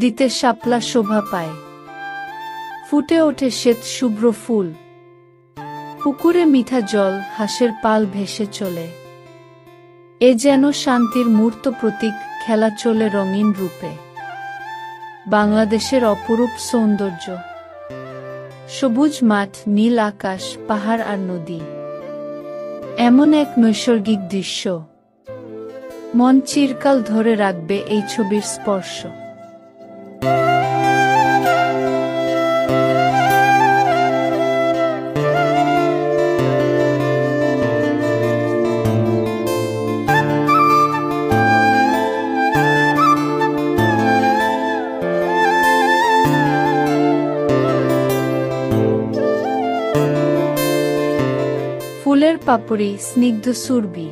নদীতে শাপলা শোভা পায়, ফুটে ওঠে শ্বেত শুভ্র ফুল, পুকুরে মিঠা জল, হাঁসের পাল ভেসে চলে। এ যেন শান্তির মূর্ত প্রতীক, খেলা চলে রঙিন রূপে। বাংলাদেশের অপরূপ সৌন্দর্য, সবুজ মাঠ, নীল আকাশ, পাহাড় আর নদী, এমন এক নৈসর্গিক দৃশ্য মন চিরকাল ধরে রাখবে এই ছবির স্পর্শ। ফুলের পাপড়ি, স্নিগ্ধ সুরভি,